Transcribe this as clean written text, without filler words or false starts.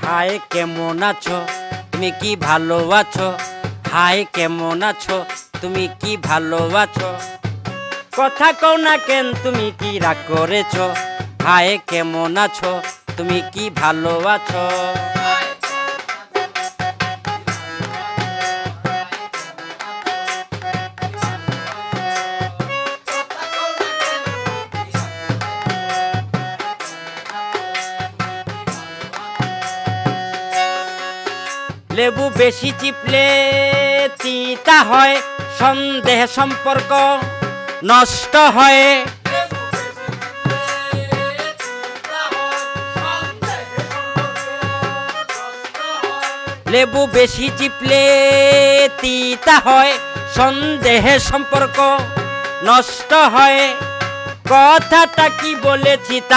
High কেমন আছো, তুমি কি ভালো আছো? হাই কেমন আছো, তুমি কি ভালো আছো? কথা কও না কেন, তুমি কি রাগ করেছো? হাই কেমন আছো, তুমি কি ভালো আছো? লেবু বেশি চিপলে তিতা হয়, সন্দেহ সম্পর্ক নষ্ট হয়। লেবু বেশি চিপলে তিতা হয়, সন্দেহে সম্পর্ক নষ্ট হয়। কথাটা কি বলেছি তা